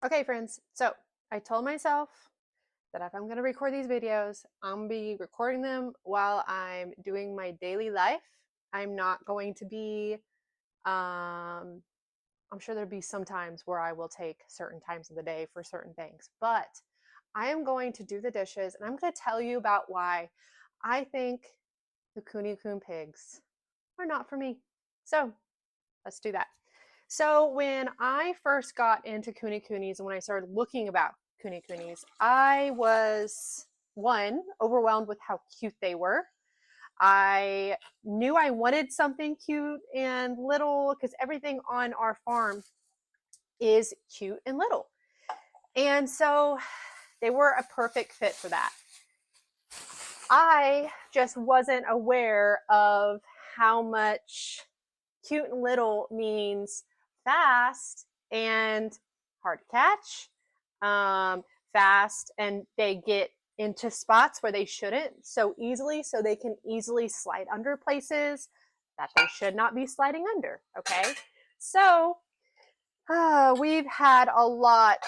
Okay, friends, so I told myself that if I'm going to record these videos, I'm going to be recording them while I'm doing my daily life. I'm not going to be, I'm sure there'll be some times where I will take certain times of the day for certain things, but I am going to do the dishes and I'm going to tell you about why I think the Kune pigs are not for me. So let's do that. So when I first got into kunes and when I started looking about kunes, I was one overwhelmed with how cute they were. I knew I wanted something cute and little because everything on our farm is cute and little. And so they were a perfect fit for that. I just wasn't aware of how much cute and little means fast and hard to catch, fast, and they get into spots where they shouldn't so easily, so they can easily slide under places that they should not be sliding under. Okay, so we've had a lot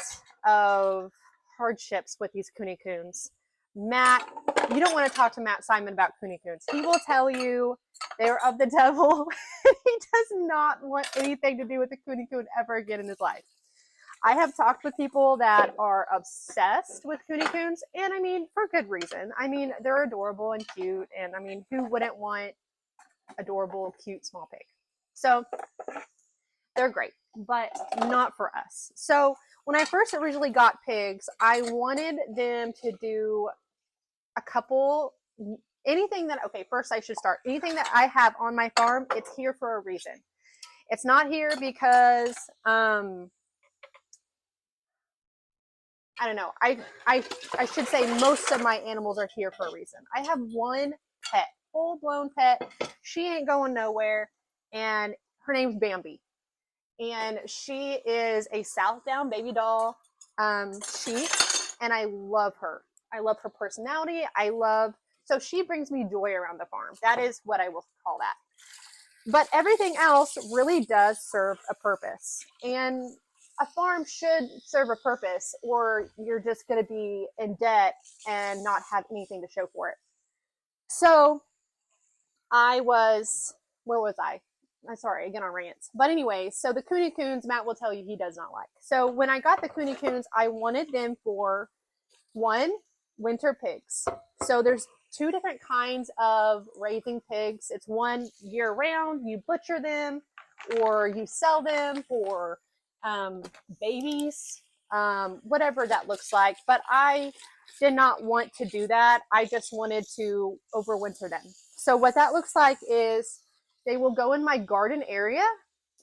of hardships with these kunes. Matt, you don't want to talk to Matt Simon about kunes. He will tell you they are of the devil. He does not want anything to do with the kune ever again in his life. I have talked with people that are obsessed with kunes, and I mean, for good reason. I mean, they're adorable and cute, and I mean, who wouldn't want adorable, cute, small pig? So they're great, but not for us. So when I first originally got pigs, I wanted them to do a couple, anything that, okay, first I should start. Anything that I have on my farm, it's here for a reason. It's not here because, I don't know. I should say most of my animals are here for a reason. I have one pet, full blown pet. She ain't going nowhere, and her name's Bambi. And she is a Southdown baby doll sheep, and I love her. I love her personality. So she brings me joy around the farm. That is what I will call that. But everything else really does serve a purpose. And a farm should serve a purpose, or you're just going to be in debt and not have anything to show for it. So where was I? I'm sorry, again on rants. But anyway, so the kunes, Matt will tell you he does not like. So when I got the kunes, I wanted them for one, winter pigs. So there's two different kinds of raising pigs. It's one year round, you butcher them, or you sell them for babies, whatever that looks like. But I did not want to do that. I just wanted to overwinter them. So what that looks like is they will go in my garden area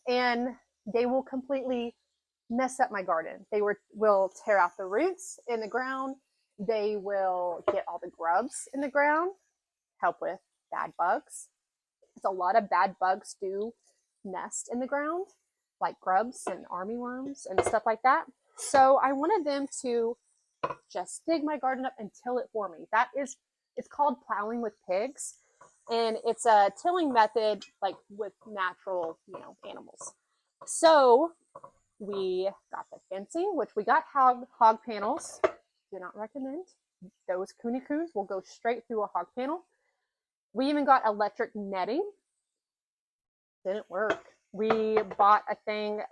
and they will completely mess up my garden. They will tear out the roots in the ground. They will get all the grubs in the ground, help with bad bugs. It's a lot of bad bugs do nest in the ground, like grubs and armyworms and stuff like that. So I wanted them to just dig my garden up and till it for me. It's called plowing with pigs. And it's a tilling method like with natural, animals. So we got the fencing, which we got hog panels. Do not recommend. Those kunes will go straight through a hog panel. We even got electric netting. Didn't work. We bought a thing,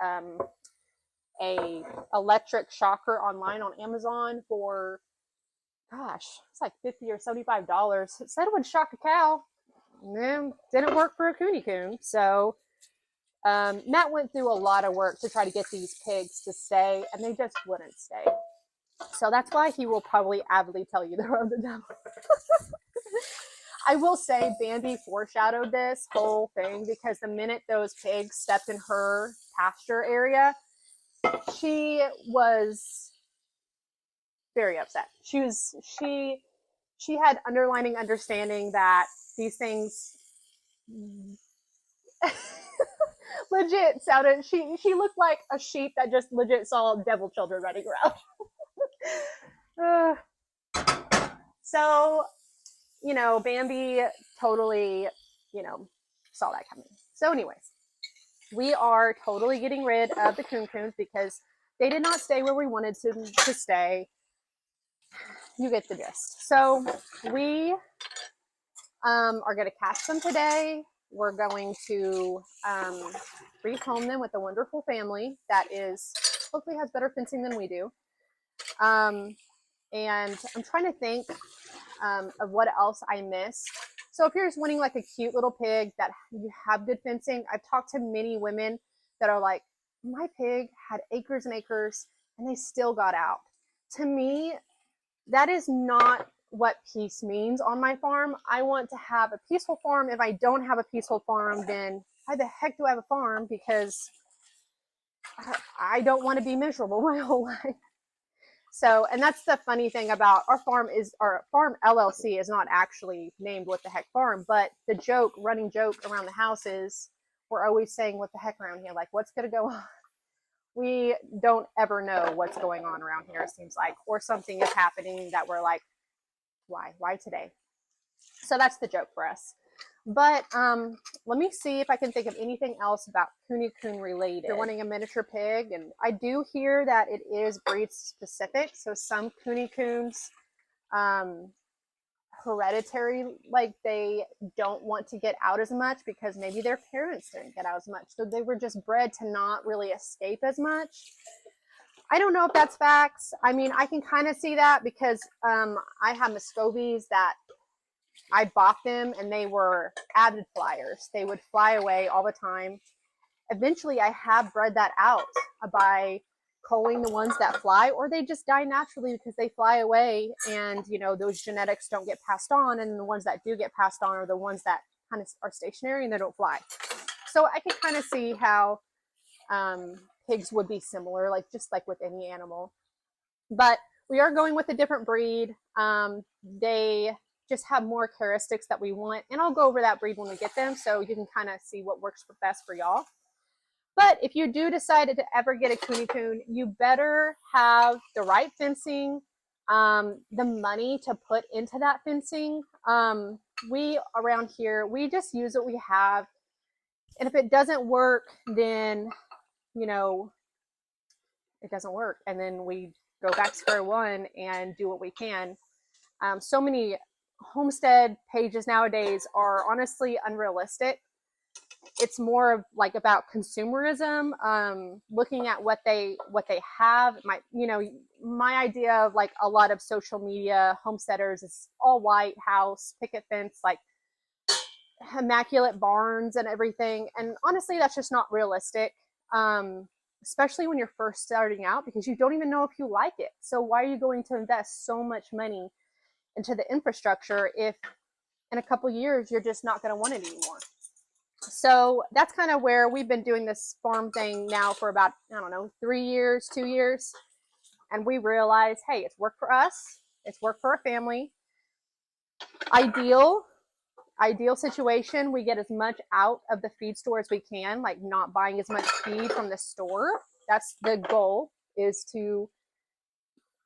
a electric shocker online on Amazon for, gosh, it's like $50 or $75. It said it would shock a cow. Didn't work for a kune. So Matt went through a lot of work to try to get these pigs to stay, and they just wouldn't stay. So that's why he will probably avidly tell you they're of the devil. I will say Bambi foreshadowed this whole thing because the minute those pigs stepped in her pasture area, she was very upset. She had underlining understanding that these things legit sounded, she looked like a sheep that just legit saw devil children running around. So, Bambi totally, saw that coming. So anyways, we are totally getting rid of the kunes because they did not stay where we wanted to stay. You get the gist. So we are going to catch them today. We're going to rehome them with a wonderful family that is hopefully has better fencing than we do. And I'm trying to think of what else I missed. So if you're just wanting like a cute little pig that you have good fencing, I've talked to many women that are like, my pig had acres and acres and they still got out. To me, that is not what peace means on my farm. I want to have a peaceful farm. If I don't have a peaceful farm, then why the heck do I have a farm? Because I don't want to be miserable my whole life. So, and that's the funny thing about our farm LLC is not actually named What the Heck Farm, but the running joke around the house is we're always saying what the heck around here, like what's going to go on. We don't ever know what's going on around here, it seems like, or something is happening that we're like, why today? So that's the joke for us. But let me see if I can think of anything else about Kune related. You're wanting a miniature pig, and I do hear that it is breed specific. So some Kunes, hereditary, like they don't want to get out as much because maybe their parents didn't get out as much. So they were just bred to not really escape as much. I don't know if that's facts. I mean, I can kind of see that because I have Muscovies that I bought them and they were avid flyers. They would fly away all the time. Eventually, I have bred that out by culling the ones that fly, or they just die naturally because they fly away and, you know, those genetics don't get passed on. And the ones that do get passed on are the ones that kind of are stationary and they don't fly. So I can kind of see how pigs would be similar, like just like with any animal. But we are going with a different breed. They just have more characteristics that we want. And I'll go over that breed when we get them so you can kind of see what works best for y'all. But if you do decide to ever get a Kune, you better have the right fencing, the money to put into that fencing. We around here, we just use what we have. And if it doesn't work, then, you know, it doesn't work. And then we go back to square one and do what we can. So many homestead pages nowadays are honestly unrealistic. It's more of like about consumerism, looking at what they have. My idea of like a lot of social media homesteaders is all white house, picket fence, like immaculate barns and everything. And honestly, that's just not realistic. Especially when you're first starting out, because you don't even know if you like it. So why are you going to invest so much money into the infrastructure if in a couple years you're just not going to want it anymore? So that's kind of where we've been doing this farm thing now for about, I don't know, 3 years, 2 years. And we realized, hey, it's worked for us. It's worked for our family. Ideal situation, we get as much out of the feed store as we can, like not buying as much feed from the store. That's the goal, is to,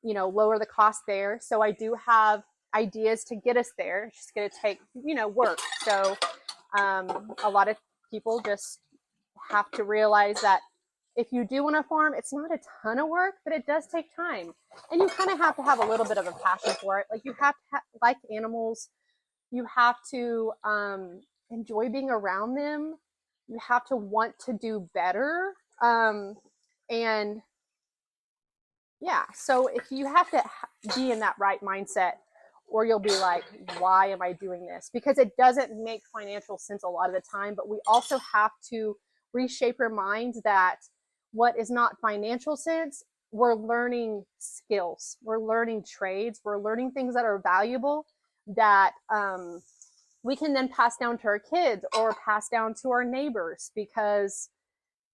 you know, lower the cost there. So I do have ideas to get us there. It's just going to take, you know, work. So a lot of people just have to realize that if you do want to farm, it's not a ton of work, but it does take time. And you kind of have to have a little bit of a passion for it. Like you have to like animals. You have to enjoy being around them. You have to want to do better. And yeah, so if you have to be in that right mindset, or you'll be like, why am I doing this? Because it doesn't make financial sense a lot of the time, but we also have to reshape our minds that what is not financial sense, we're learning skills, we're learning trades, we're learning things that are valuable that we can then pass down to our kids or pass down to our neighbors, because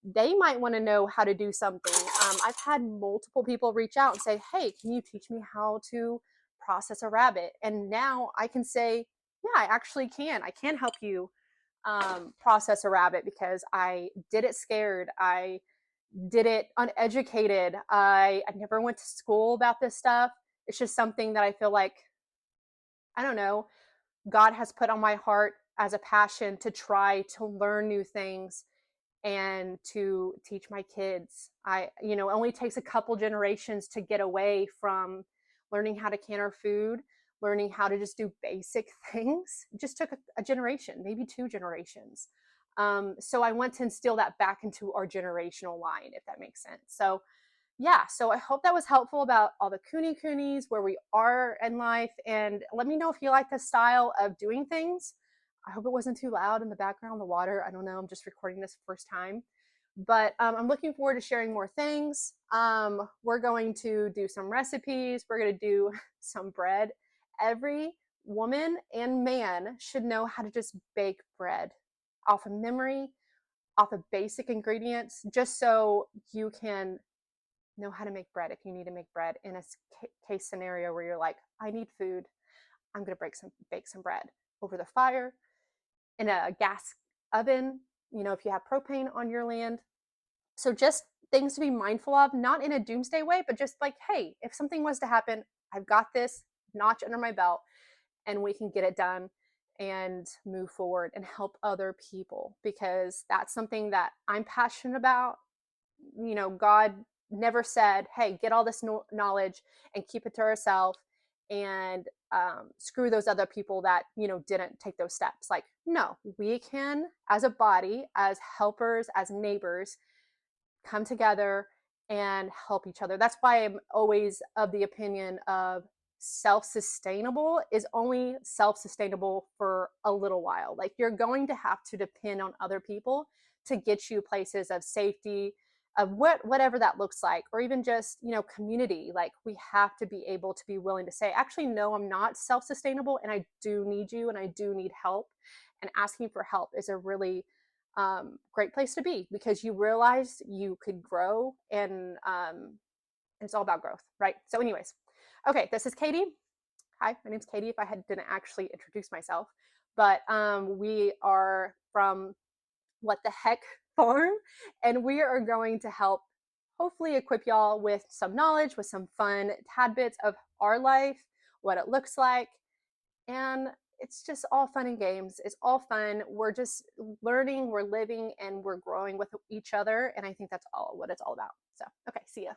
they might want to know how to do something. I've had multiple people reach out and say, hey, can you teach me how to process a rabbit? And now I can say, yeah, I actually can. I can help you process a rabbit because I did it scared. I did it uneducated. I never went to school about this stuff. It's just something that I feel like, I don't know, God has put on my heart as a passion to try to learn new things and to teach my kids. It only takes a couple generations to get away from learning how to can our food, learning how to just do basic things. It just took a generation, maybe 2 generations. So I want to instill that back into our generational line, if that makes sense. So yeah, so I hope that was helpful about all the kunes, where we are in life. And let me know if you like this style of doing things. I hope it wasn't too loud in the background, the water. I don't know. I'm just recording this first time. But I'm looking forward to sharing more things. We're going to do some recipes. We're going to do some bread. Every woman and man should know how to just bake bread off of memory, off of basic ingredients, just so you can know how to make bread if you need to make bread in a case scenario where you're like, I need food. I'm going to bake some bread over the fire in a gas oven, if you have propane on your land. So just things to be mindful of, not in a doomsday way, but just like, hey, if something was to happen, I've got this notch under my belt and we can get it done and move forward and help other people, because that's something that I'm passionate about. God never said, hey, get all this knowledge and keep it to yourself and screw those other people that, didn't take those steps. Like, no, we can, as a body, as helpers, as neighbors, come together and help each other. That's why I'm always of the opinion of self-sustainable is only self-sustainable for a little while. Like, you're going to have to depend on other people to get you places of safety, of whatever that looks like, or even just, community. Like, we have to be able to be willing to say, actually, no, I'm not self-sustainable and I do need you and I do need help. And asking for help is a really great place to be, because you realize you could grow, and it's all about growth, right? So anyways, okay, this is Katie. Hi, my name's Katie, if I didn't actually introduce myself. But we are from What the Heck Farm, and we are going to help hopefully equip y'all with some knowledge, with some fun tidbits of our life, what it looks like, and it's just all fun and games. It's all fun. We're just learning, we're living, and we're growing with each other. And I think that's all what it's all about. So, okay, see ya.